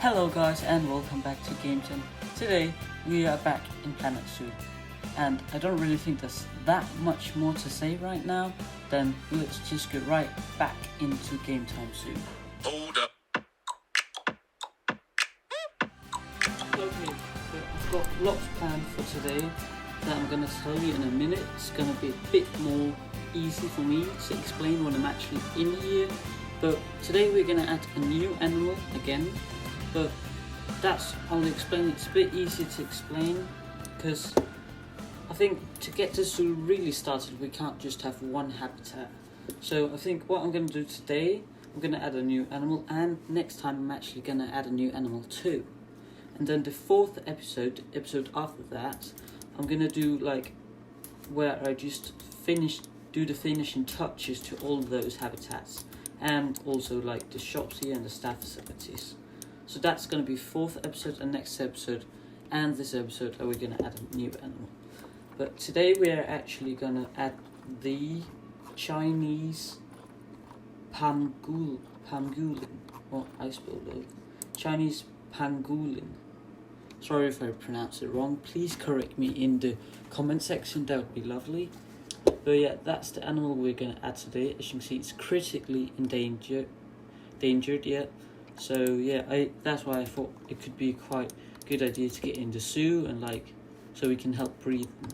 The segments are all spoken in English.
Hello guys and welcome back to Gameton. Today we are back in Planet Zoo, and I don't really think there's that much more to say right now. Then let's just get right back into Game Time soon. Hold up. Okay, so I've got lots planned for today that I'm gonna tell you in a minute. It's gonna be a bit more easy for me to explain when I'm actually in here. But today we're gonna add a new animal again. But I'll explain. It's a bit easier to explain because I think to get this zoo really started, we can't just have one habitat. So I think what I'm going to do today, I'm going to add a new animal, and next time I'm actually going to add a new animal too. And then the fourth episode after that, I'm going to do like where I just do the finishing touches to all those habitats, and also like the shops here and the staff facilities. So that's going to be fourth episode, and next episode and this episode are we going to add a new animal. But today we are actually going to add the Chinese pangolin. Well, I spelled it. Chinese pangolin. Sorry if I pronounced it wrong. Please correct me in the comment section. That would be lovely. But yeah, that's the animal we're going to add today. As you can see, it's critically endangered. Yeah. So yeah, that's why I thought it could be quite a good idea to get in the zoo and so we can help breed them.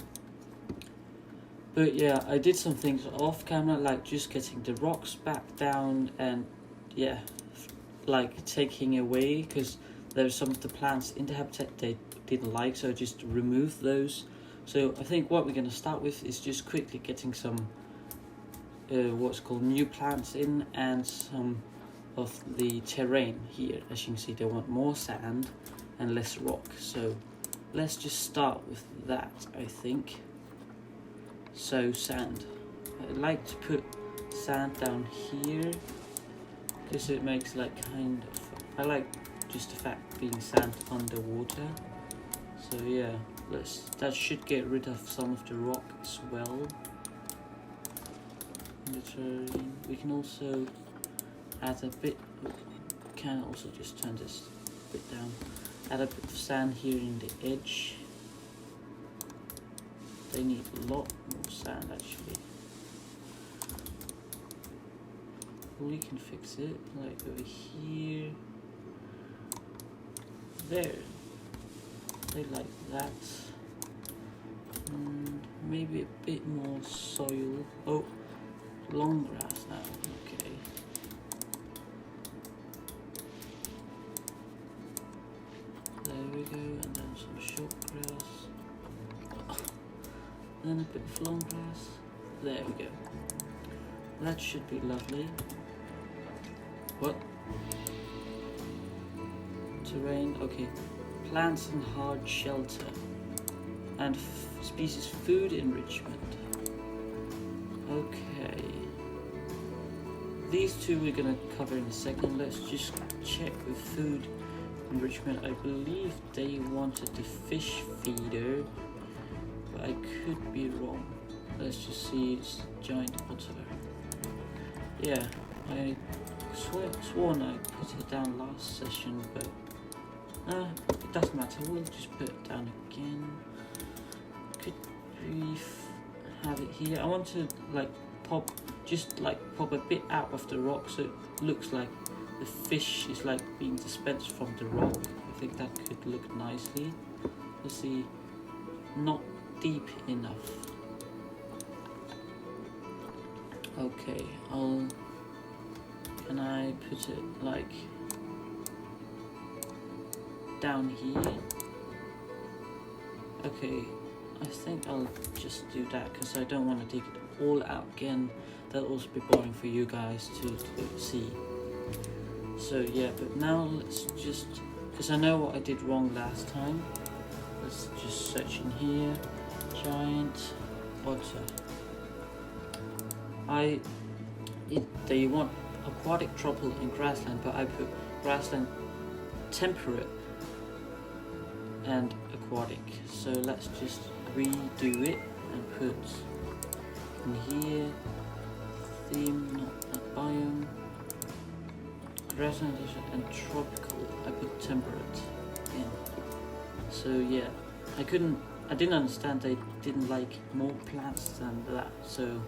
But yeah, I did some things off camera, like just getting the rocks back down and taking away, because there's some of the plants in the habitat they didn't like, so I just removed those. So I think what we're going to start with is just quickly getting some what's called new plants in, and some of the terrain here. As you can see, they want more sand and less rock, so let's just start with that. I think so. Sand, I like to put sand down here because it makes I like just the fact being sand underwater. So yeah, that should get rid of some of the rock as well in the terrain. We can also add a bit, can also just turn this bit down, add a bit of sand here in the edge. They need a lot more sand actually. We can fix it, like over here, there, they like that, and maybe a bit more soil. Oh, long grass now, okay. There we go, and then some short grass, then a bit of long grass. There we go. That should be lovely. What? Terrain, okay. Plants and hard shelter, and species food enrichment. Okay. These two we're gonna cover in a second. Let's just check with food enrichment. I believe they wanted the fish feeder, but I could be wrong. Let's just see. It's giant otter. Yeah, I sworn I put it down last session, but it doesn't matter. We'll just put it down again. Could we have it here? I want to pop a bit out of the rock so it looks like the fish is being dispensed from the rock. I think that could look nicely. Let's see, not deep enough. Okay, can I put it down here? Okay, I think I'll just do that because I don't want to dig it all out again. That'll also be boring for you guys to see. So yeah, but now let's just, because I know what I did wrong last time, let's just search in here. Giant otter. They want aquatic, tropical and grassland, but I put grassland, temperate and aquatic. So let's just redo it and put in here theme, not biome, grassland and tropical. I put temperate in. So yeah, I didn't understand they didn't like more plants than that. So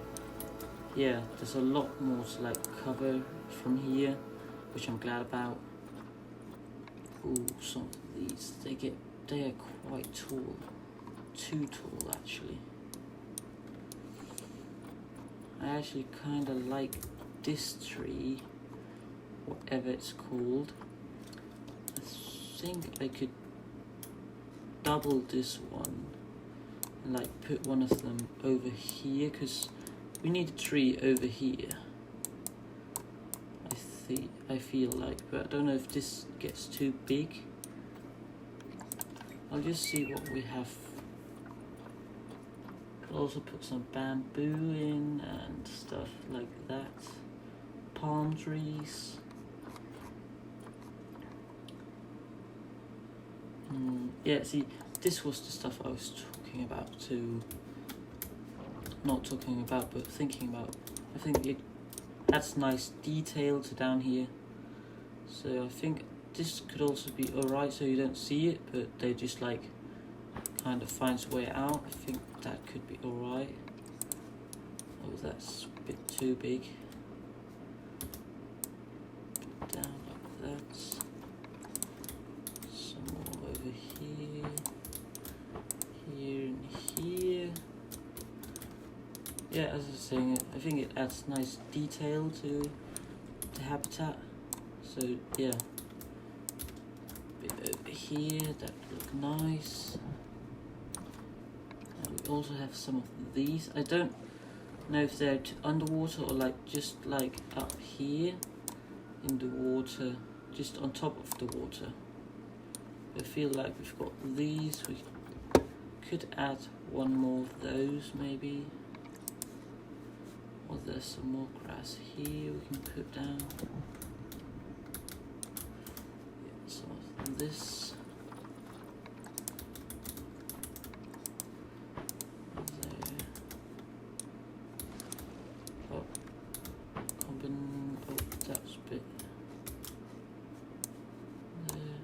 yeah, there's a lot more to like cover from here, which I'm glad about. Ooh, some of these, they are quite tall. Too tall actually. I actually kind of like this tree, whatever it's called. I think I could double this one and like put one of them over here, because we need a tree over here. I feel like, but I don't know if this gets too big. I'll just see what we have. I'll also put some bamboo in and stuff like that. Palm trees. Yeah, see, this was the stuff I was talking about too. Not talking about, but thinking about. I think it adds nice detail to down here. So I think this could also be alright, so you don't see it, but they just like kind of finds a way out. I think that could be alright. Oh, that's a bit too big. Put down like that. Some more over here. Here and here. Yeah, as I was saying, I think it adds nice detail to the habitat. So yeah, a bit over here, that look nice. And we also have some of these. I don't know if they're underwater or like just like up here in the water, just on top of the water. I feel like we've got these. We could add one more of those maybe. Or there's some more grass here we can put down. Some of this. There. Oh, that's a bit. There.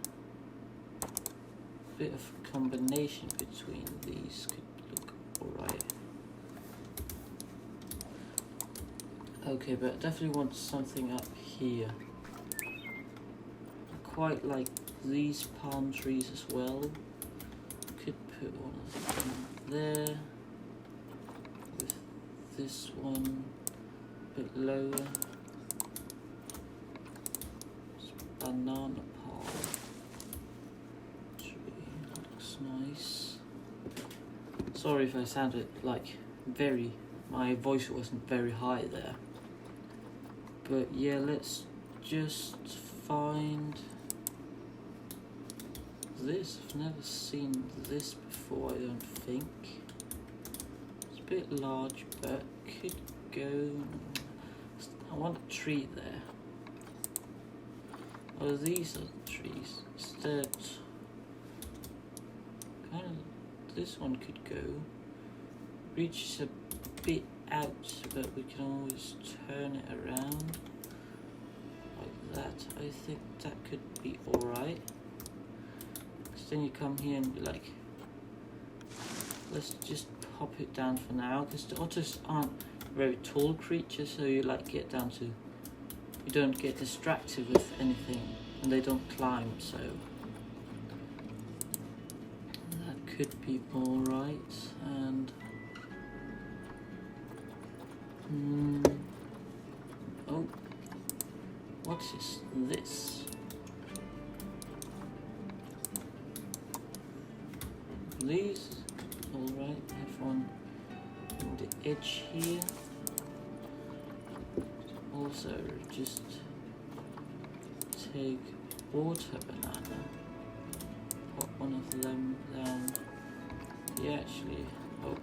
Bit of combination between these could look alright. Okay, but I definitely want something up here. I quite like these palm trees as well. Could put one of them there. With this one a bit lower. This banana palm tree looks nice. Sorry if I sounded like my voice wasn't very high there. But yeah, let's just find this. I've never seen this before, I don't think. It's a bit large, but could go. I want a tree there. Oh, these are the trees. Instead, kind of, this one could go. Reaches a bit out, but we can always turn it around like that. I think that could be alright. Because then you come here and be like, let's just pop it down for now, because the otters aren't very tall creatures, so you like get down to, you don't get distracted with anything, and they don't climb, so that could be alright. And oh, what is this? These, alright, have one on the edge here. Also, just take water banana, put one of them down. Yeah, actually, oh.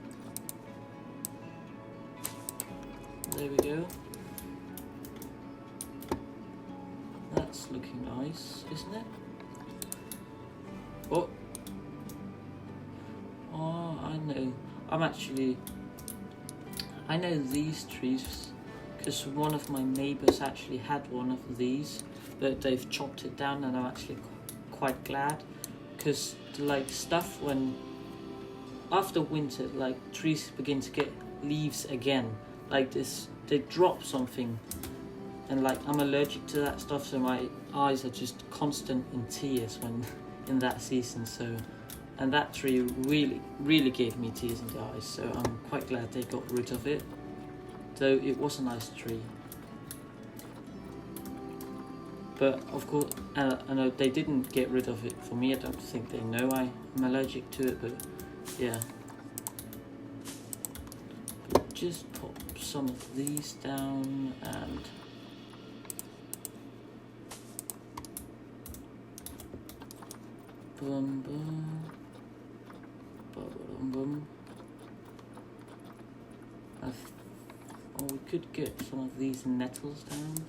There we go. That's looking nice, isn't it? Oh. Oh, I know. I know these trees because one of my neighbours actually had one of these, but they've chopped it down and I'm actually quite quite glad, because like stuff when after winter, like trees begin to get leaves again, like this, they drop something, and like I'm allergic to that stuff, so my eyes are just constant in tears when in that season. So, and that tree really gave me tears in the eyes, so I'm quite glad they got rid of it, though it was a nice tree. But of course, I know they didn't get rid of it for me. I don't think they know I'm allergic to it, but yeah. Just pop some of these down and boom boom boom boom. Or we could get some of these nettles down.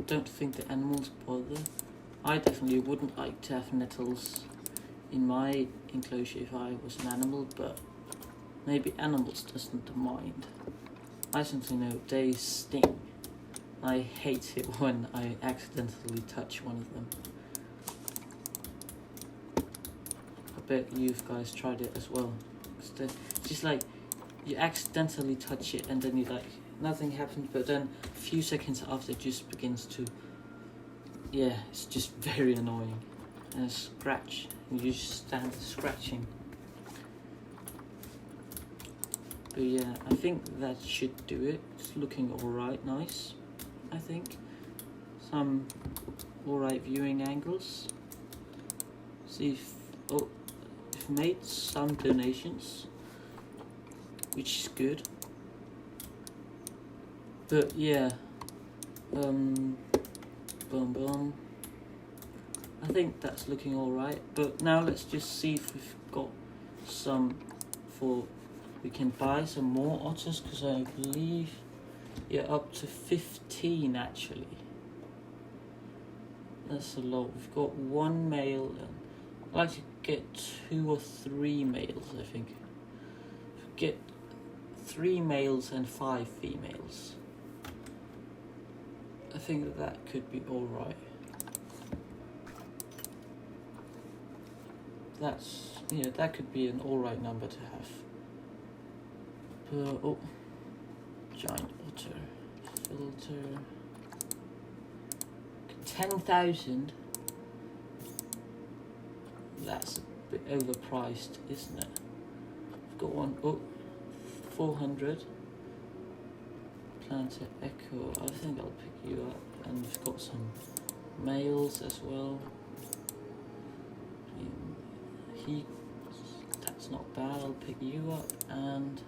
Don't think the animals bother. I definitely wouldn't like to have nettles in my enclosure if I was an animal, but maybe animals doesn't mind. I simply know they sting. I hate it when I accidentally touch one of them. I bet you guys tried it as well. It's just like you accidentally touch it and then you like nothing happens, but then a few seconds after it just begins to, yeah, it's just very annoying. And a scratch, and you just stand scratching. But yeah, I think that should do it. It's looking alright, nice, I think. Some alright viewing angles. See if, oh, I've made some donations, which is good. But yeah, boom boom. I think that's looking alright. But now let's just see if we've got some we can buy some more otters, because I believe, yeah, up to 15 actually. That's a lot. We've got one male, and I'd like to get 2 or 3 males, I think. Get 3 males and 5 females. I think that could be alright. That could be an alright number to have. Oh, giant otter filter. 10,000. That's a bit overpriced, isn't it? I've got one. Oh, 400. Planter Echo. I think I'll pick you up, and we've got some males as well. That's not bad. I'll pick you up, and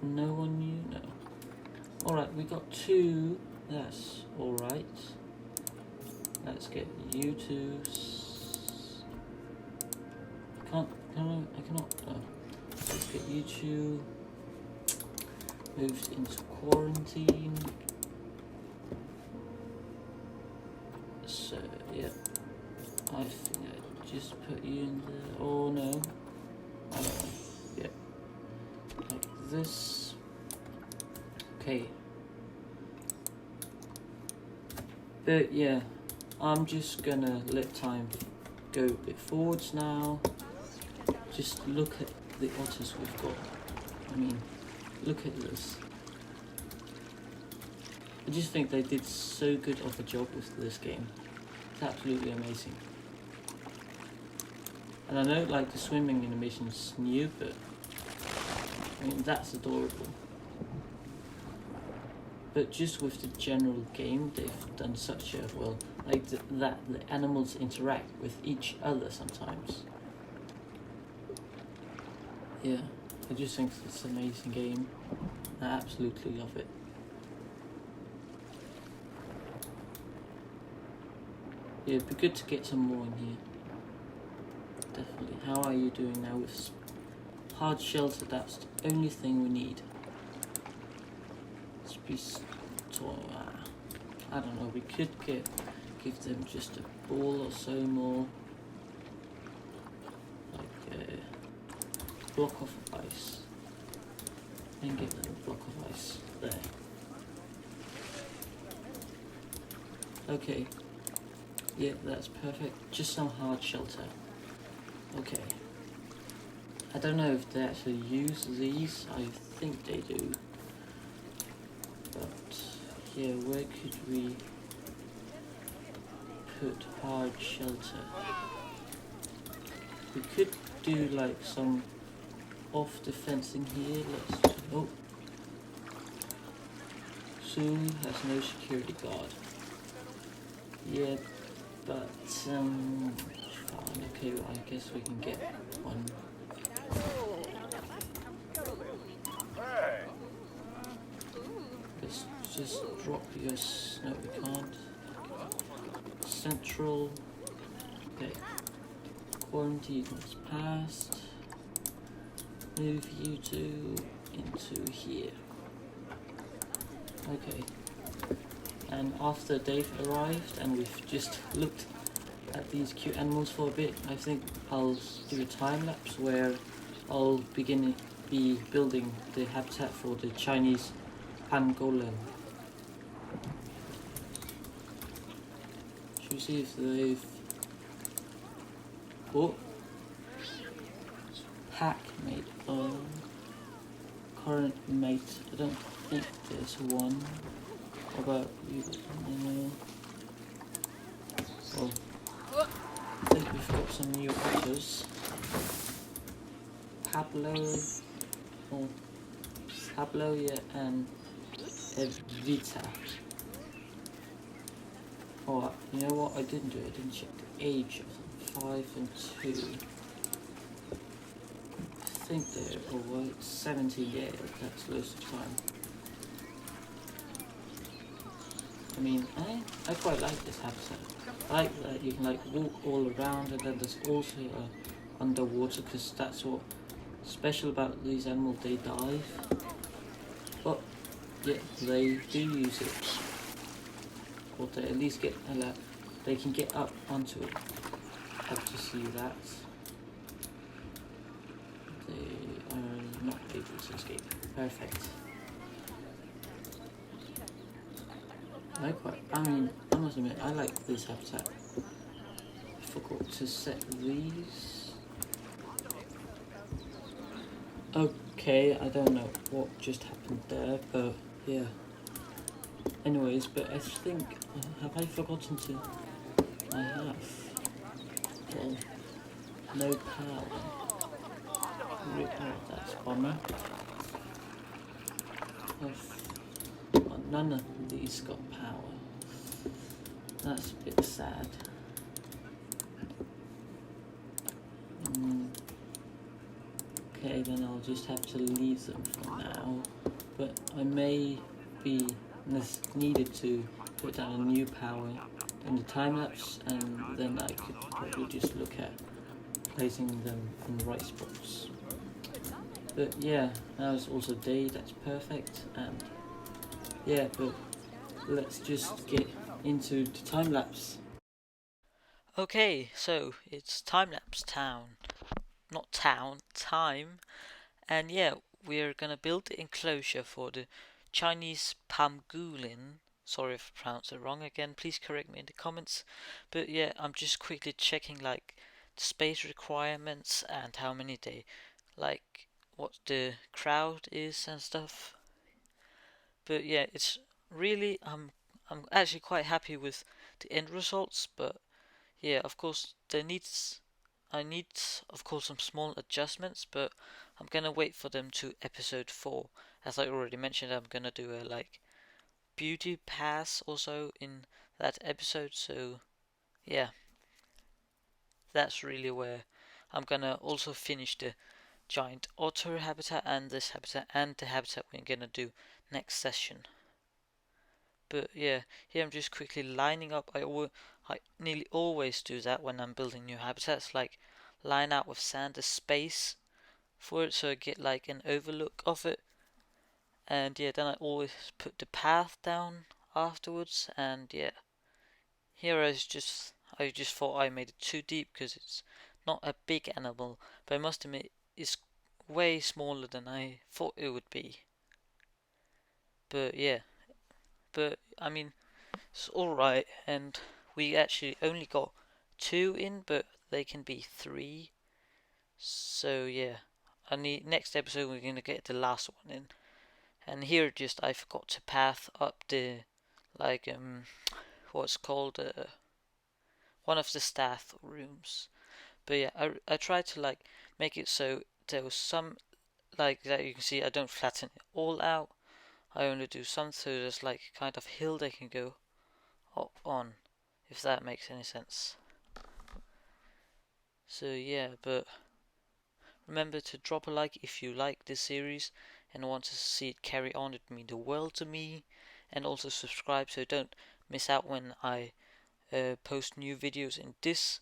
no one new. No. All right, we got 2. That's all right. Let's get you two. I cannot. Let's get you two moved into quarantine. So yeah, I think I just put you in the. Oh no. Yeah. Like this. Okay. But yeah, I'm just gonna let time go a bit forwards now. Just look at the otters we've got. I mean, look at this. I just think they did so good of a job with this game. It's absolutely amazing. And I know like the swimming animation's new, but I mean that's adorable. But just with the general game, they've done such a well, like that the animals interact with each other sometimes. Yeah, I just think it's an amazing game. I absolutely love it. Yeah, it'd be good to get some more in here. Definitely. How are you doing now with hard shelter? That's the only thing we need. I don't know, we could give them just a ball or so more, like a block of ice, and give them a block of ice there. Okay, yeah, that's perfect. Just some hard shelter. Okay. I don't know if they actually use these. I think they do. But yeah, where could we put hard shelter? We could do like some off the fencing here. Let's. Oh, Zoo has no security guard. Yeah, but fine. Okay, well, I guess we can get one. Let's just drop yours. No, we can't. Central. Okay. Quarantine is passed. Move you two into here. Okay. And after Dave arrived and we've just looked at these cute animals for a bit, I think I'll do a time lapse where I'll be building the habitat for the Chinese pangolin. Should we see if they've... Oh! Pack mate. Current mate. I don't think there's one. How about you? Well, I think we've got some new otters. Pablo, yeah, and Evita. Oh, you know what? I didn't do it. I didn't check the age of them. 5 and 2. I think they're 17. Yeah, that's loads of time. I mean, I quite like this habitat. I like that you can like walk all around, and then there's also underwater, because that's what special about these animals. They dive, but yeah, they do use it, or they at least get they can get up onto it. Have to see that they are not able to escape. Perfect. I must admit, I like this habitat. I forgot to set these. Okay, I don't know what just happened there, but yeah. Anyways, but I think, have I forgotten to? I have. Well, no power. That's bummer. None of these got power. That's a bit sad. Okay, then I'll just have to leave them for now. But I may be needed to put down a new power in the time lapse, and then I could probably just look at placing them in the right spots. But yeah, now it's also day. That's perfect. And yeah, but let's just get into the time lapse. Okay, so it's time lapse time, and yeah, we're gonna build the enclosure for the Chinese pangolin. Sorry if I pronounced it wrong again, please correct me in the comments. But yeah, I'm just quickly checking like the space requirements and how many like what the crowd is and stuff. But yeah, it's really I'm actually quite happy with the end results, but yeah, of course I need of course some small adjustments, but I'm gonna wait for them to episode 4. As I already mentioned, I'm gonna do a like beauty pass also in that episode, so yeah, that's really where I'm gonna also finish the giant otter habitat and this habitat and the habitat we're gonna do next session. But yeah, here I'm just quickly lining up. I nearly always do that when I'm building new habitats, like line out with sand a space for it so I get like an overlook of it. And yeah, then I always put the path down afterwards. And yeah, here I just thought I made it too deep because it's not a big animal, but I must admit it's way smaller than I thought it would be. But yeah, but I mean, it's alright, and we actually only got 2 in, but they can be 3. So yeah, next episode we're gonna get the last one in. And here just I forgot to path up the what's called one of the staff rooms. But yeah, I tried to make it so there was some that you can see. I don't flatten it all out. I only do some, so there's kind of hill they can go up on, if that makes any sense. So yeah, but remember to drop a like if you like this series and want to see it carry on. It would mean the world to me. And also subscribe so don't miss out when I post new videos in this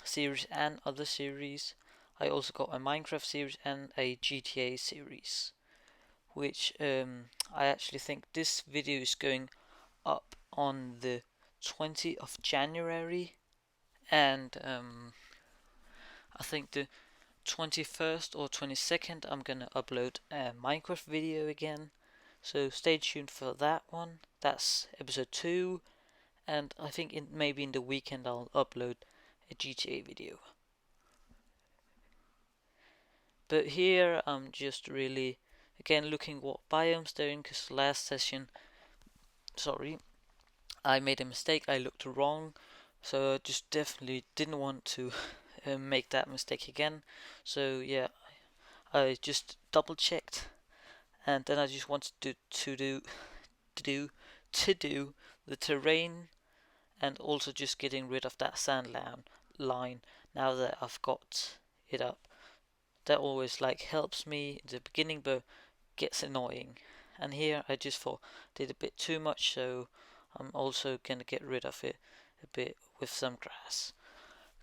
series and other series. I also got a Minecraft series and a GTA series, which I actually think this video is going up on the 20th of January, and I think the 21st or 22nd I'm gonna upload a Minecraft video again, so stay tuned for that one. That's episode 2, and I think maybe in the weekend I'll upload a GTA video. But here I'm just really again looking what biomes they're in, because last session, I made a mistake. I looked wrong, so I just definitely didn't want to make that mistake again. So yeah, I just double checked, and then I just wanted to do the terrain, and also just getting rid of that sand line now that I've got it up. That always helps me in the beginning, but gets annoying. And here I just thought did a bit too much, so I'm also gonna get rid of it a bit with some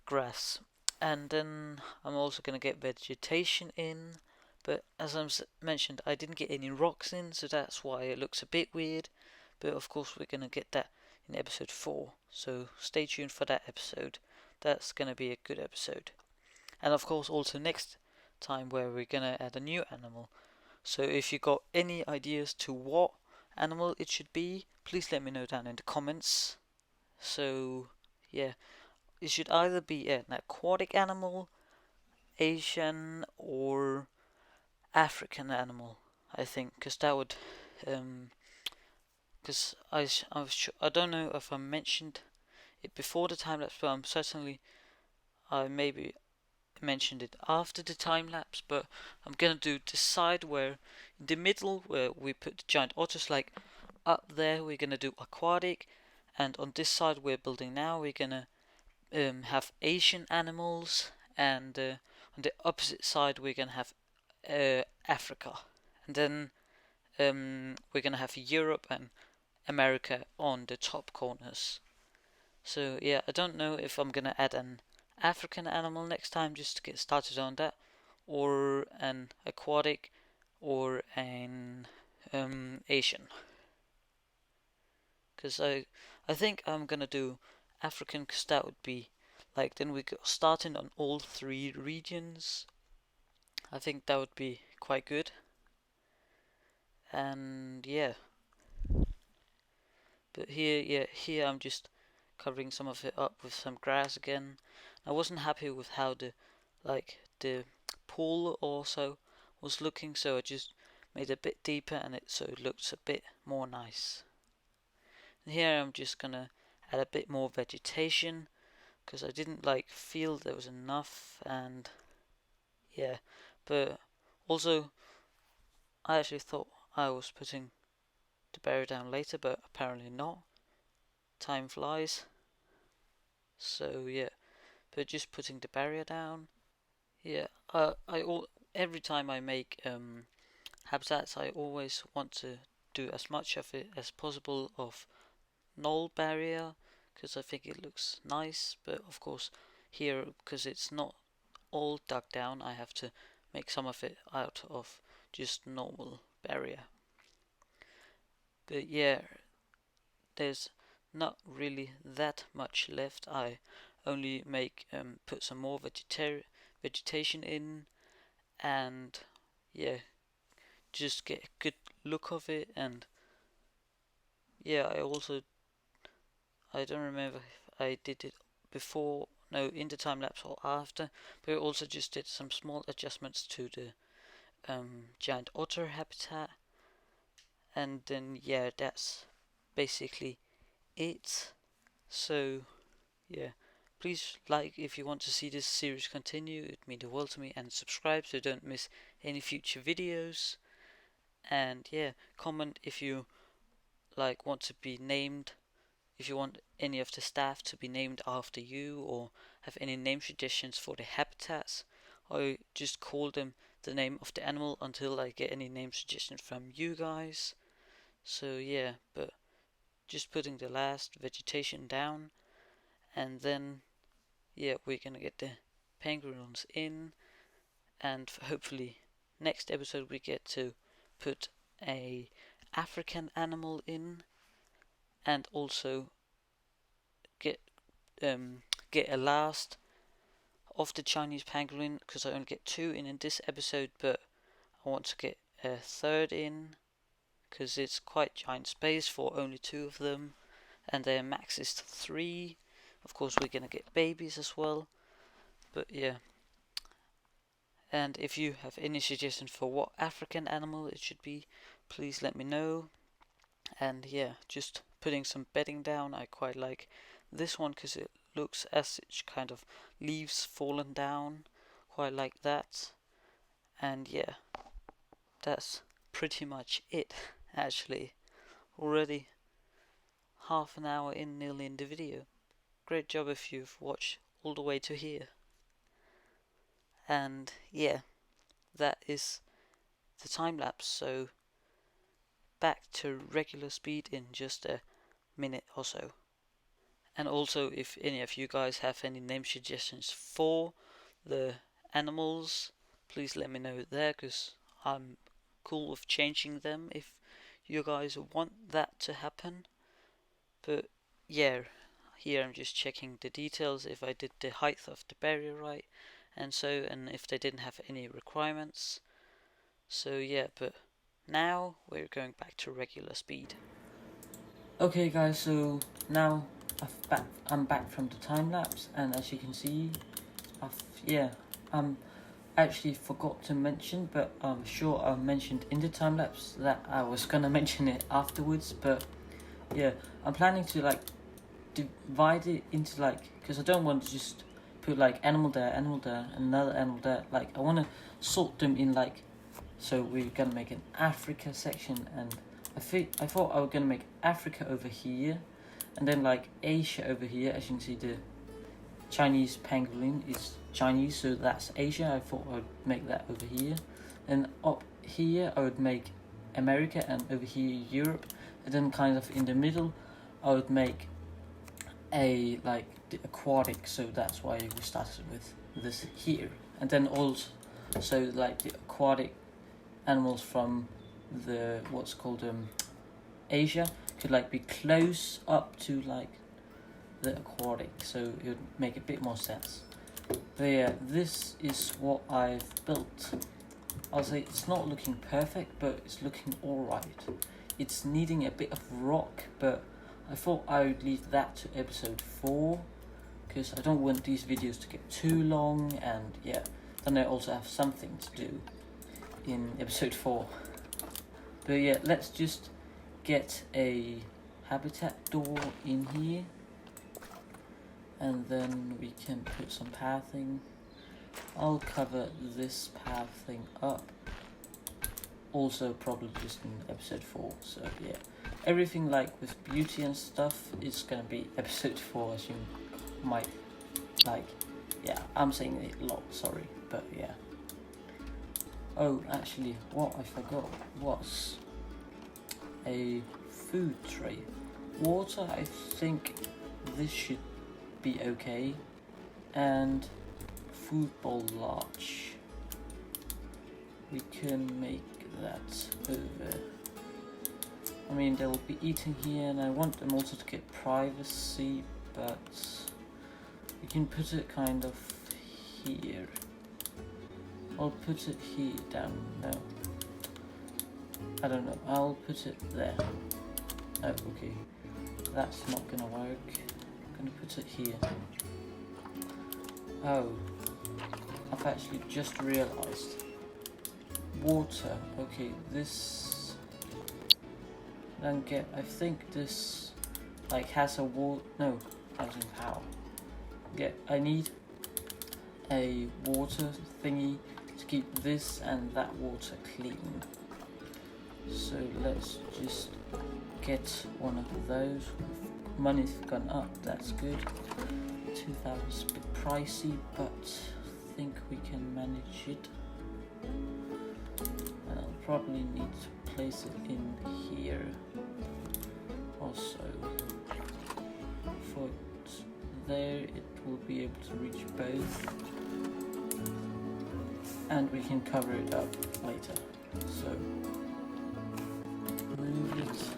grass. And then I'm also gonna get vegetation in, but as I mentioned, I didn't get any rocks in, so that's why it looks a bit weird. But of course we're gonna get that in episode 4, so stay tuned for that episode. That's gonna be a good episode. And of course also next time where we're gonna add a new animal. So if you got any ideas to what animal it should be, please let me know down in the comments. So yeah, it should either be an aquatic animal, Asian, or African animal, I think, because that would because I don't know if I mentioned it before the time lapse, but I'm certainly I maybe mentioned it after the time lapse. But I'm gonna do the side where in the middle where we put the giant otters, up there we're gonna do aquatic, and on this side we're building now we're gonna have Asian animals, and on the opposite side we're gonna have Africa, and then we're gonna have Europe and America on the top corners. So yeah, I don't know if I'm gonna add an African animal next time just to get started on that, or an aquatic, or an Asian. Because I think I'm gonna do African, because that would be then we go starting on all 3 regions. I think that would be quite good. And yeah, but here I'm just covering some of it up with some grass again. I wasn't happy with how the pool also was looking, so I just made it a bit deeper, and so it looks a bit more nice. And here I'm just gonna add a bit more vegetation, because I didn't feel there was enough. And yeah, but also I actually thought I was putting the barrier down later, but apparently not. Time flies. So yeah, but just putting the barrier down. Yeah, every time I make habitats, I always want to do as much of it as possible of null barrier, because I think it looks nice. But of course here, because it's not all dug down, I have to make some of it out of just normal barrier. But yeah, there's not really that much left. I only put some more vegetation in, and yeah, just get a good look of it. And yeah, I don't remember if I did it before, no, in the time lapse or after, but I also just did some small adjustments to the giant otter habitat, and then yeah, that's basically it. So yeah, please like if you want to see this series continue, it'd mean the world to me, and subscribe so you don't miss any future videos. And yeah, comment if you like want to be named, if you want any of the staff to be named after you, or have any name suggestions for the habitats, or just call them the name of the animal until I get any name suggestions from you guys. So yeah, but just putting the last vegetation down, and then yeah, we're gonna get the penguins in, and hopefully next episode we get to put a African animal in, and also get get a last of the Chinese pangolin, because I only get 2 in this episode, but I want to get a third in because it's quite giant space for only 2 of them, and their max is 3. Of course we're gonna get babies as well, but yeah. And if you have any suggestions for what African animal it should be, please let me know. And yeah, just putting some bedding down. I quite like this one because it looks as it's kind of leaves fallen down. Quite like that. And yeah, that's pretty much it actually. Already half an hour in nearly in the video. Great job if you've watched all the way to here. And yeah, that is the time lapse. So back to regular speed in just a minute or so. And also, if any of you guys have any name suggestions for the animals, please let me know there, because I'm cool with changing them if you guys want that to happen. But yeah, here I'm just checking the details, if I did the height of the barrier right, and so, and if they didn't have any requirements. So yeah, but now we're going back to regular speed. Okay guys, so now I'm back from the time lapse, and as you can see, actually forgot to mention, but I'm sure I mentioned in the time lapse that I was gonna mention it afterwards. But yeah, I'm planning to like divide it into like, because I don't want to just put like animal there, another animal there. Like I want to sort them in like, so we're gonna make an Africa section, and I thought I was gonna make Africa over here, and then like Asia over here. As you can see, the Chinese pangolin is Chinese, so that's Asia. I thought I would make that over here, and up here I would make America, and over here Europe, and then kind of in the middle I would make a like the aquatic. So that's why we started with this here, and then also like the aquatic animals from the what's called Asia could like be close up to like the aquatic, so it would make a bit more sense. But yeah, this is what I've built. I'll say it's not looking perfect, but it's looking alright. It's needing a bit of rock, but I thought I would leave that to episode 4, because I don't want these videos to get too long, and yeah, then I also have something to do in episode 4. But yeah, let's just get a habitat door in here, and then we can put some pathing. I'll cover this pathing up, also probably just in episode 4. So yeah, everything like with beauty and stuff is gonna be episode 4, as you might like. Yeah, I'm saying it a lot, sorry, but yeah. Oh, actually, what I forgot was a food tray. Water, I think this should be okay, and food bowl large. We can make that over. I mean, they'll be eating here, and I want them also to get privacy, but we can put it kind of here. I'll put it here down. No, I don't know. I'll put it there. Oh, okay. That's not gonna work. I'm gonna put it here. Oh, I've actually just realized. Water. Okay, this. Then get. I think this, like, has a wall. No, housing power. I need a water thingy to keep this and that water clean. So let's just get one of those. Money's gone up, that's good. 2,000 is a bit pricey, but I think we can manage it. And I'll probably need to place it in here also. For there, it will be able to reach both, and we can cover it up later. So move it.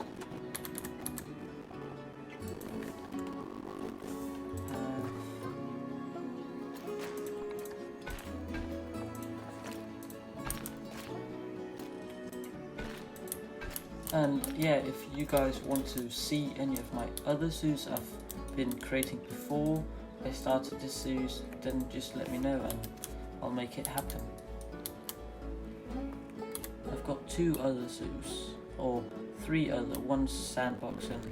And yeah, if you guys want to see any of my other zoos I've been creating before I started this zoos, then just let me know and I'll make it happen. I've got 2 other zoos, or 3 other, one sandbox and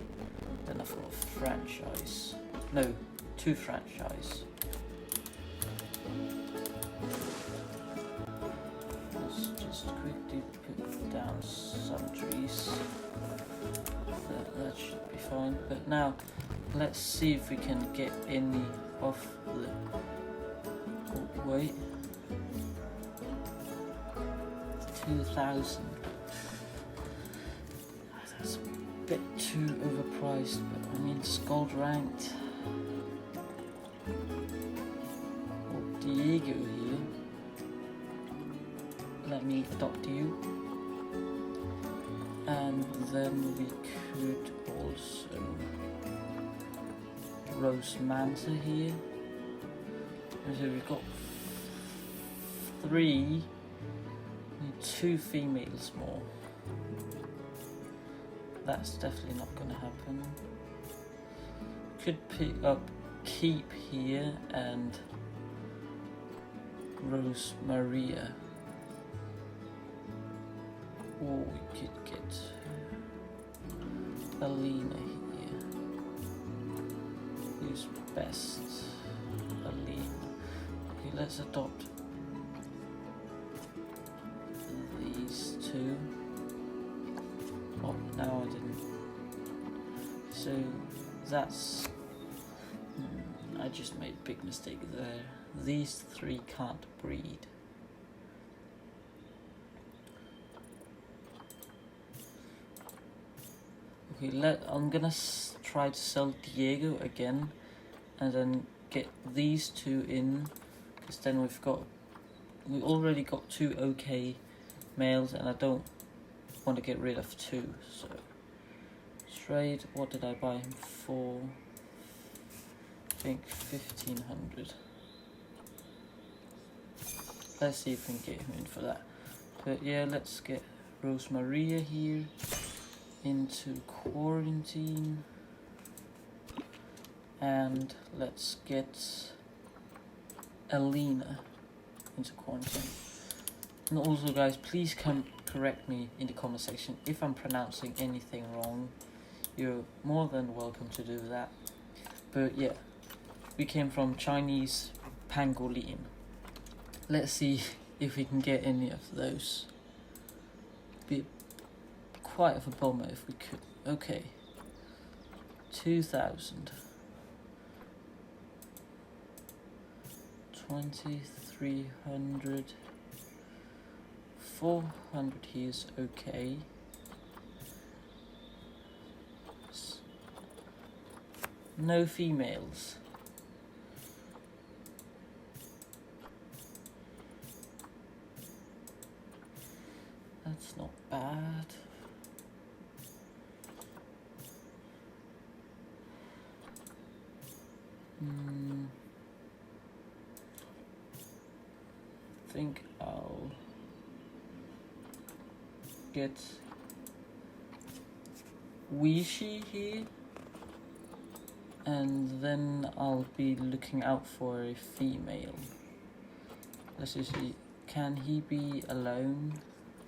then I've got a franchise. No, 2 franchise. Let's just quickly put down some trees. That should be fine. But now, let's see if we can get any of the... Oh, wait. 2,000. That's a bit too overpriced, but I mean, it's gold ranked. Oh, Diego here. Let me adopt you. And then we could also Rose Manta here. So we've got 3, need 2 females more. That's definitely not going to happen. Could pick up Keep here and Rose Maria. Or we could get Alina here. Who's best? Alina. Okay, let's adopt these 2. Oh, no, I didn't. So that's... I just made a big mistake there. These 3 can't breed. Okay, I'm gonna try to sell Diego again, and then get these 2 in, because then we already got 2 okay males, and I don't want to get rid of 2. So trade. What did I buy him for? I think 1,500. Let's see if we can get him in for that. But yeah, let's get Rose Maria here into quarantine, and let's get Alina into quarantine. And also guys, please correct me in the comment section if I'm pronouncing anything wrong. You're more than welcome to do that. But yeah, we came from Chinese pangolin. Let's see if we can get any of those. Be quite of a bummer if we could. Okay, 2,000, 2,300, 400 here is okay. No females. That's not bad. I think I'll get Weishi here, and then I'll be looking out for a female. Let's just see, can he be alone?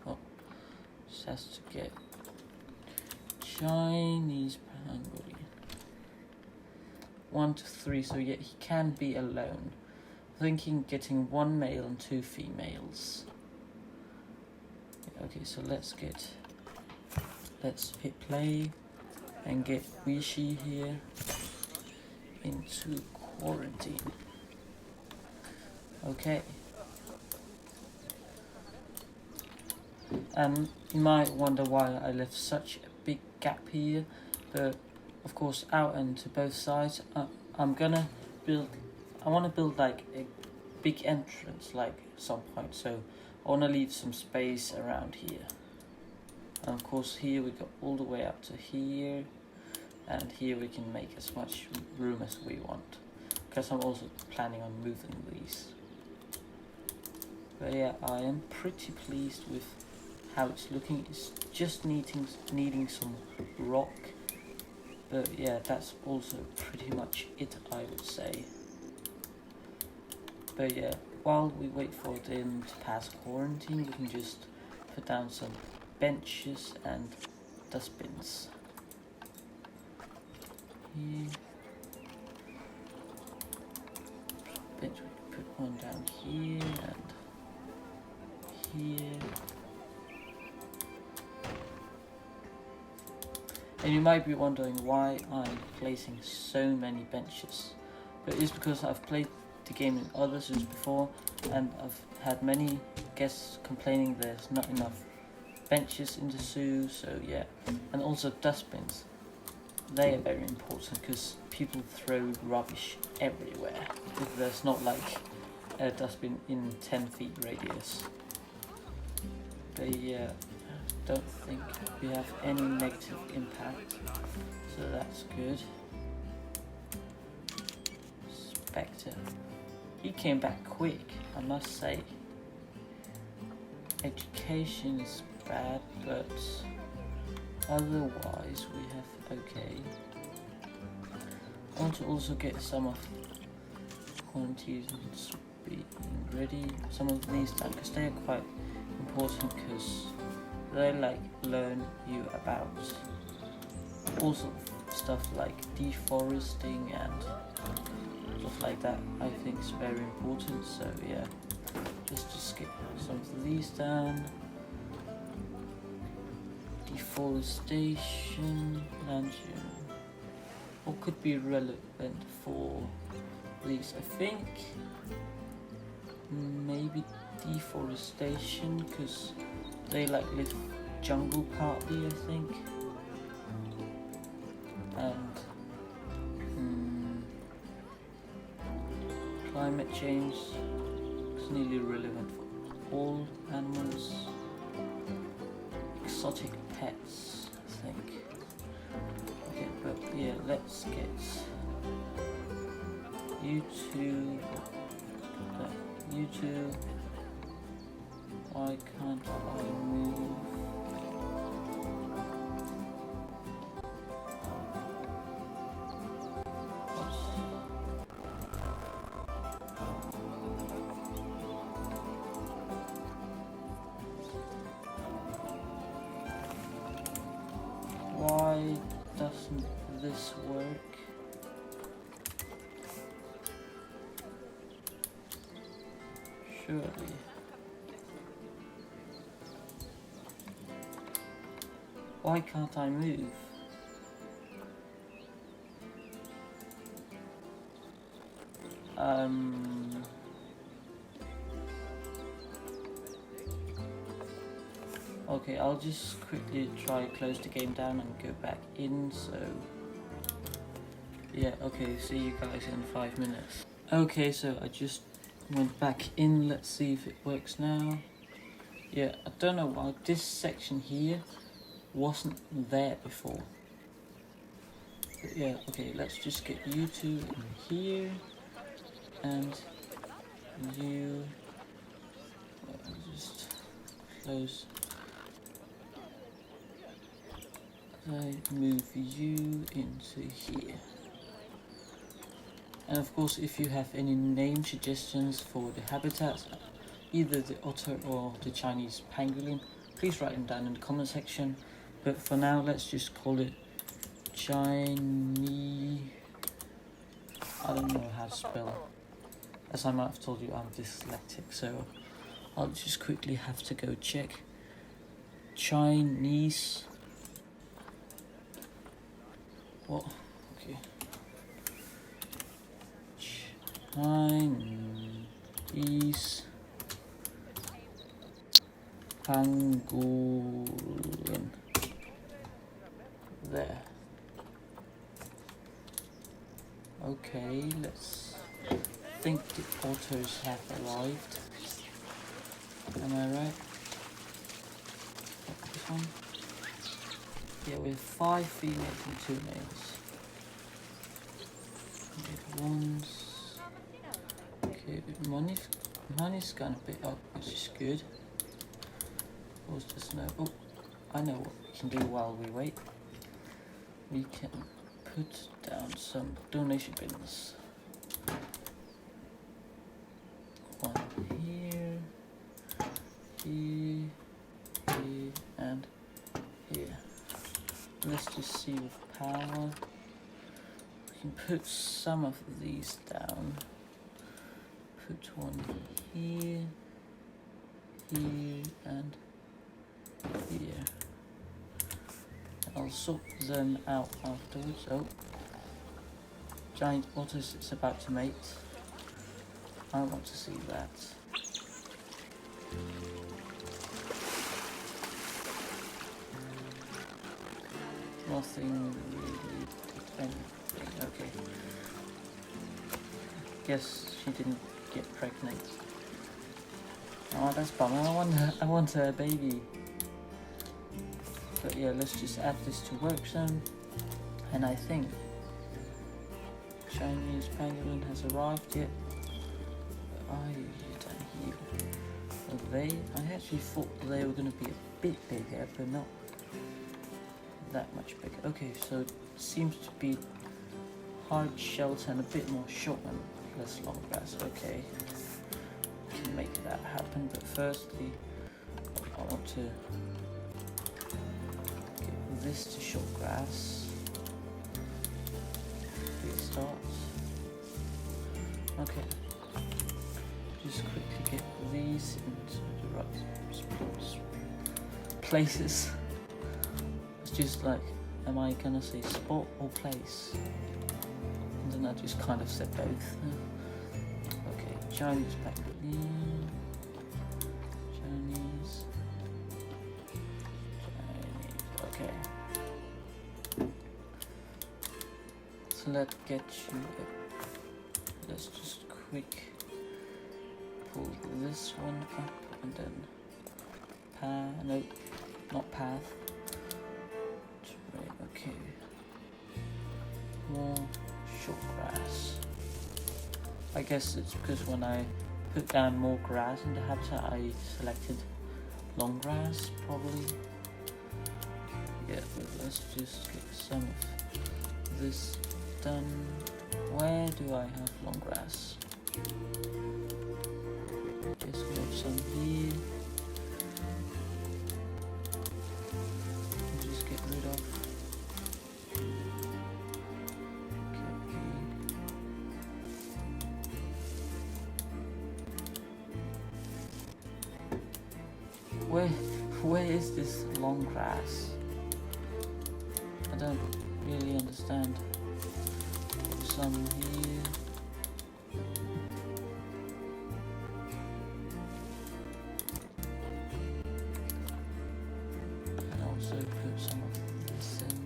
Oh, just has to get Chinese Hungary. 1 to 3, so yeah, he can be alone. Thinking getting 1 male and 2 females. Okay, so let's hit play and get Weishi here into quarantine. Okay. And you might wonder why I left such a big gap here, but of course out and to both sides I'm gonna build, I want to build like a big entrance like some point, so I want to leave some space around here. And of course here we go all the way up to here, and here we can make as much room as we want, because I'm also planning on moving these. But yeah, I am pretty pleased with how it's looking. It's just needing some rock, but yeah, that's also pretty much it, I would say. But yeah, while we wait for them to pass quarantine, we can just put down some benches and dustbins. Here. Bench, we can put one down here and here. And you might be wondering why I'm placing so many benches. But it's because I've played the game in other zoos before, and I've had many guests complaining there's not enough benches in the zoo, so yeah. And also dustbins. They are very important because people throw rubbish everywhere if there's not like a dustbin in 10 feet radius. But yeah, don't think we have any negative impact, so that's good. Spectre, he came back quick, I must say. Education is bad, but otherwise we have okay. I want to also get some of quarantines being ready, some of these down, because they are quite important, because they like learn you about also stuff like deforesting and stuff like that. I think is very important, so yeah, just to skip some of these down. Deforestation, Nanjing. What could be relevant for these? I think maybe deforestation, because they like live jungle partly, I think. And climate change is nearly relevant for all animals. Exotic pets, I think. Okay, but yeah, let's get you two. You two. Why can't I move? Why doesn't this work? Surely. Why can't I move? Okay, I'll just quickly try close the game down and go back in, so yeah, okay, see you guys in 5 minutes. Okay, so I just went back in, let's see if it works now. Yeah, I don't know why this section here wasn't there before. But yeah, okay, let's just get you two in here, and you just close I move you into here. And of course, if you have any name suggestions for the habitats, either the otter or the Chinese pangolin, please write them down in the comment section. But for now, let's just call it Chinese. I don't know how to spell. As I might have told you, I'm dyslexic, so I'll just quickly have to go check. Chinese. What? Okay. Chinese pangolin. There. Okay, let's think the otters have arrived. Am I right? This one? Yeah, we have 5 females and 2 males. Okay, ones. Okay, money's gone a bit up, which is good. What's just no? Oh, I know what we can do while we wait. We can put down some donation bins. One here, here, and here. Let's just see with power. We can put some of these down. Put one here, and here. I'll sort them out afterwards. Oh, giant otters is about to mate. I want to see that. Nothing really did anything. Okay. Guess she didn't get pregnant. Oh, that's bummer. I want a baby. But yeah, let's just add this to work zone. And I think Chinese pangolin has arrived yet. Where are you down here? I actually thought they were going to be a bit bigger, but not that much bigger. Okay, so it seems to be hard shells and a bit more short and less long grass. Okay, we can make that happen, but firstly I want to get this to short grass. Restart. Okay, just quickly get these into the right places. It's just like, am I gonna say spot or place? And then I just kind of said both. Okay, Chinese pangolin. Chinese. Okay. So let's get you. Let's just quick pull this one up and then no, not path. Okay. More short grass. I guess it's because when I put down more grass in the habitat, I selected long grass, probably. Yeah, but let's just get some of this done. Where do I have long grass? Guess we have some here. Just get rid of. Where is this long grass? I don't really understand. Some here. And also put some of this in.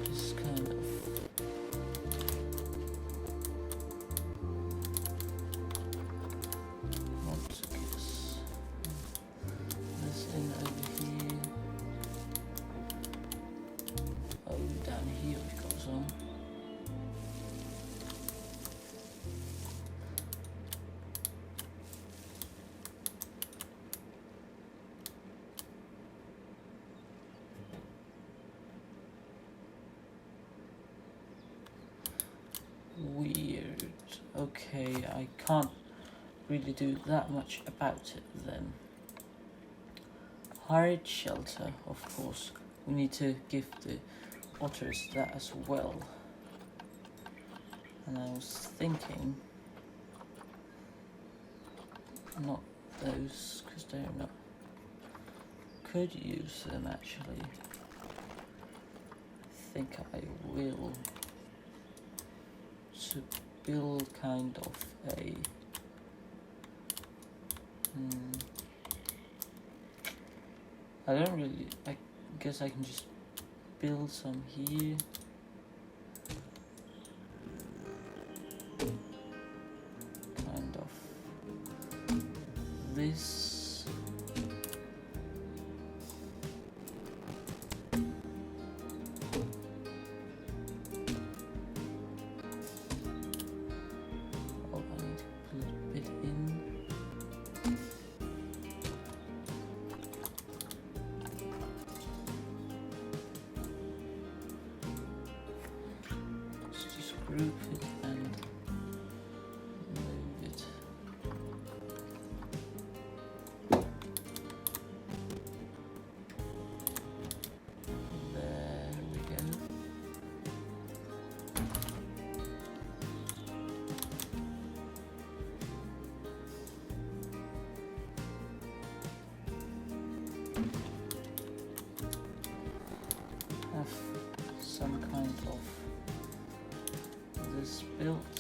Just kind of. Want to get this in over here. Oh, down here we've got some. weird. Okay, I can't really do that much about it then. Hard shelter, of course. We need to give the otters that as well. And I was thinking, not those, because they're not. Could use them actually. I think I will. To build kind of a. I don't really. I guess I can just build some here. Kind of this. Oh, I need to put a bit in. Let's just group it and move it. There we go. Have some kind of this built.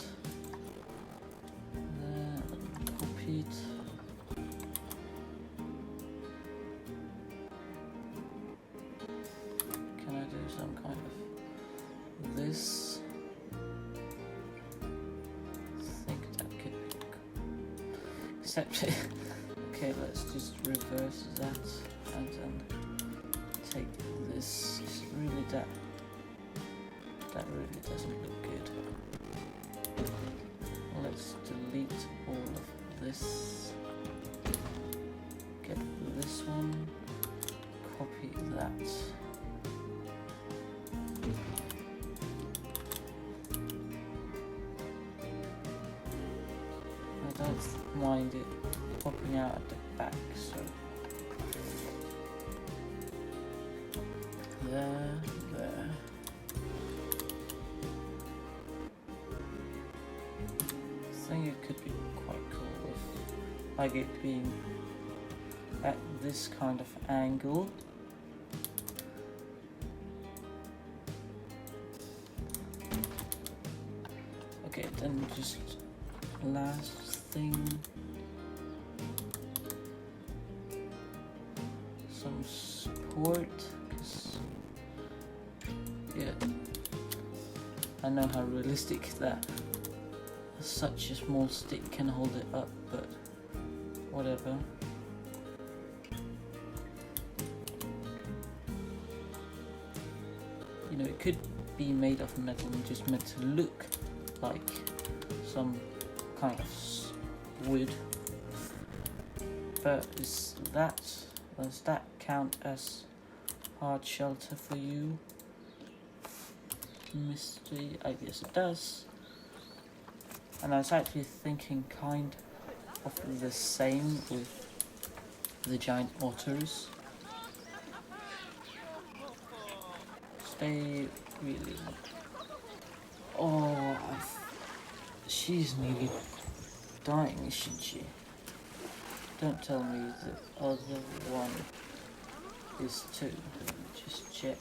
There, copied. Can I do some kind of this? I think that could be except okay, let's just reverse that and then take this. It's really that really doesn't look good. Let's delete all of this. Get this one. Copy that. I don't mind it popping out at the back, so there. I think it could be quite cool if like it being at this kind of angle. Okay, then just last thing, some support, because yeah, I know how realistic that such a small stick can hold it up, but whatever. You know, it could be made of metal and just meant to look like some kind of wood. But does that count as hard shelter for you, Misty? I guess it does. And I was actually thinking kind of the same with the giant otters. They really. Oh, she's nearly dying, isn't she? Don't tell me the other one is too. Let me just check.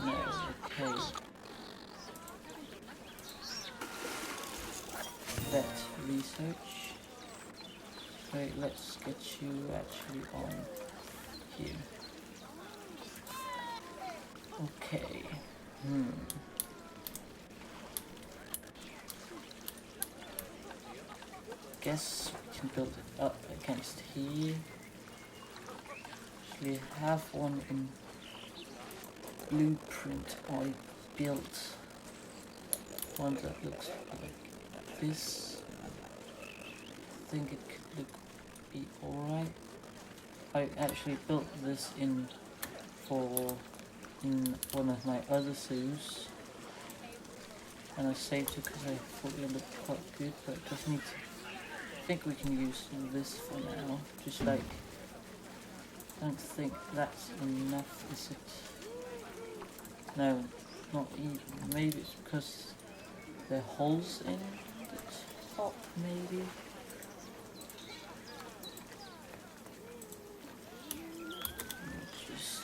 No, okay. Vet research. Wait, let's get you actually on here. Okay. Guess we can build it up against here. We have one in blueprint I built. One that looks like this. I think it could be alright. I actually built this in for in one of my other zoos, and I saved it because I thought it looked quite good, but it does need to. I think we can use this for now. Just like, I don't think that's enough, is it? No, not even. Maybe it's because there are holes in the top, maybe. Just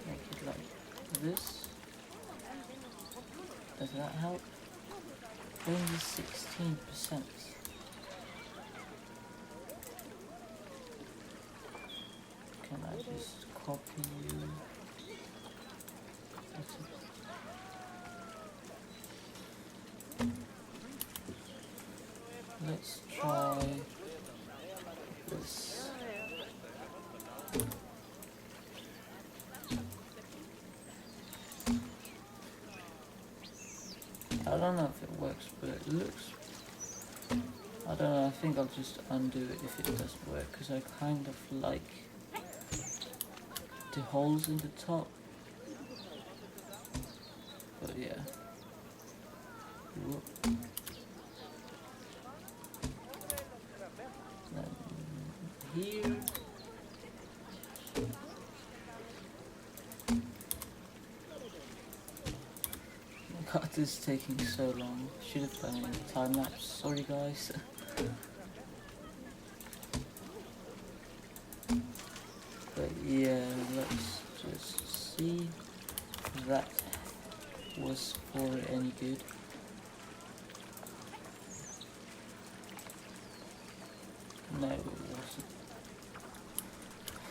make it like this. Does that help? Only 16%. Can I just copy you? That's it. Let's try this. I don't know if it works, but it looks. I don't know, I think I'll just undo it if it doesn't work, because I kind of like the holes in the top. But yeah. Whoop. Then here. God, this is taking so long. Should have done it in a time lapse. Sorry, guys. But yeah, let's just see if that was for any good. No, it wasn't.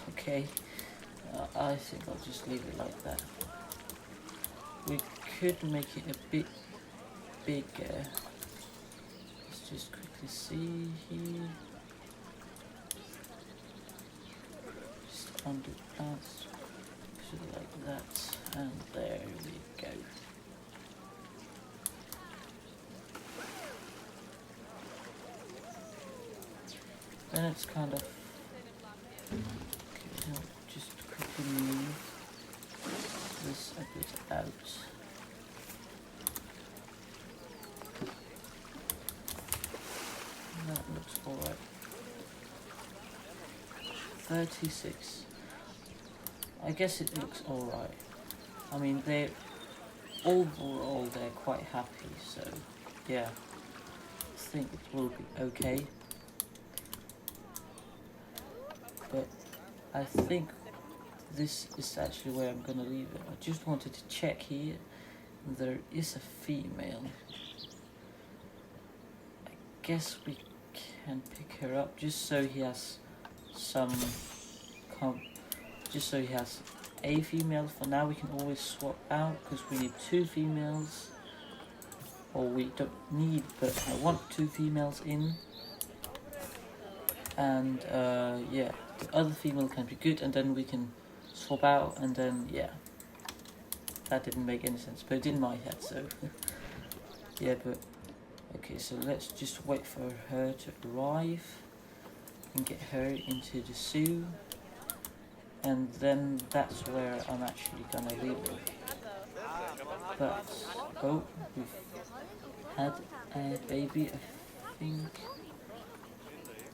Okay, I think I'll just leave it like that. We could make it a bit bigger. Let's just quickly see here. Just undo plants. Should like that, and there we go. Then it's kind of okay, so just quickly move this a bit out. That looks alright. 36. I guess it looks alright. I mean, they're overall they're quite happy, so yeah, I think it will be okay. But I think this is actually where I'm gonna leave it. I just wanted to check here. There is a female. I guess we can pick her up just so he has some just so he has a female. For now we can always swap out because we need 2 females, or we don't need, but I want 2 females in. And yeah, the other female can be good, and then we can swap out, and then yeah, that didn't make any sense, but it did in my head, so yeah. But okay, so let's just wait for her to arrive and get her into the zoo, and then that's where I'm actually gonna leave it. But oh, we've had a baby, I think.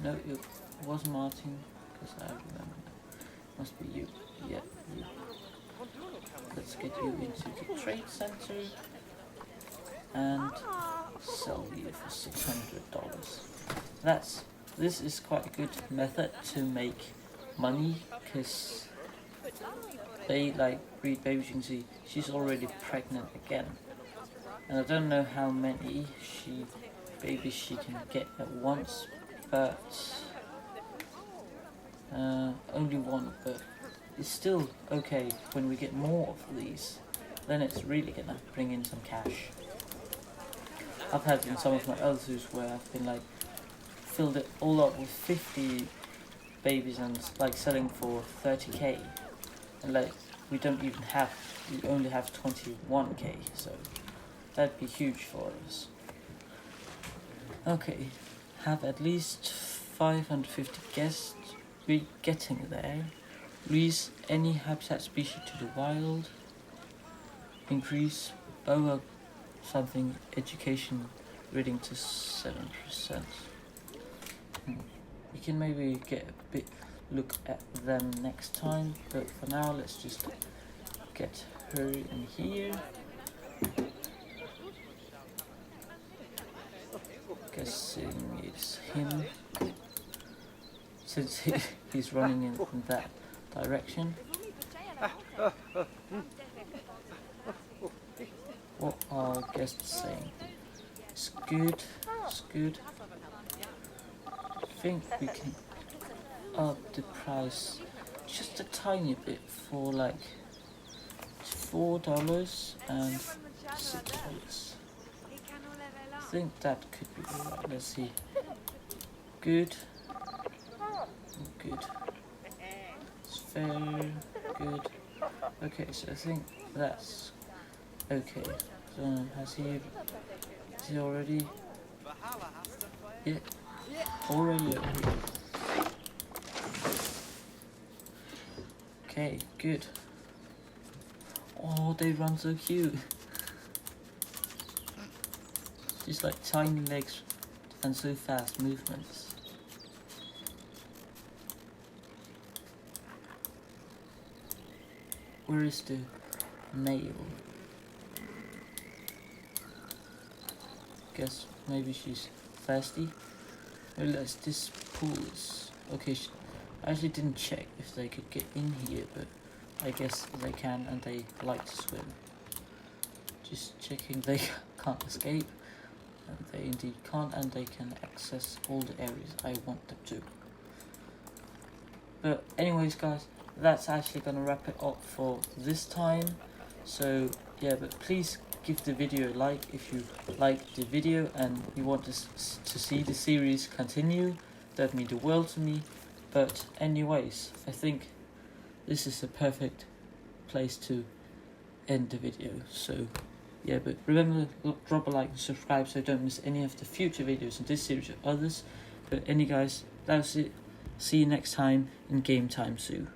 No, it was Martin, because I remember. Must be you. Yeah, you. Let's get you into the trade center and sell you for $600. This is quite a good method to make money, because they like breed babies. You can see she's already pregnant again, and I don't know how many babies she can get at once, but only one. But it's still okay. When we get more of these, then it's really gonna bring in some cash. I've had in some of my other zoos where I've been like filled it all up with 50 babies and like selling for 30k, and like we only have 21k, so that'd be huge for us. Okay, have at least 550 guests we're getting there. Release any habitat species to the wild. Increase boa something education reading to 7%. We can maybe get a bit look at them next time, but for now let's just get her in here. Guessing it's him, since he's running in that direction. What are guests saying? It's good, it's good. I think we can up the price just a tiny bit for like $4 and $6. I think that could be alright. Let's see. Good. Good. It's fair. Good. Okay, so I think that's okay. So is he already? Yeah. Already over here. Okay, good. Oh, they run so cute. Just like tiny legs and so fast movements. Where is the male? Guess maybe she's thirsty. Realize this pool is okay. I actually didn't check if they could get in here, but I guess they can, and they like to swim. Just checking they can't escape, and they indeed can't, and they can access all the areas I want them to. But anyways guys, that's actually gonna wrap it up for this time. So yeah, but please give the video a like if you liked the video and you want to see the series continue. That would mean the world to me. But anyways, I think this is a perfect place to end the video. So yeah, but remember to drop a like and subscribe so you don't miss any of the future videos in this series or others. But anyway guys, that was it. See you next time in Game Time Zoo.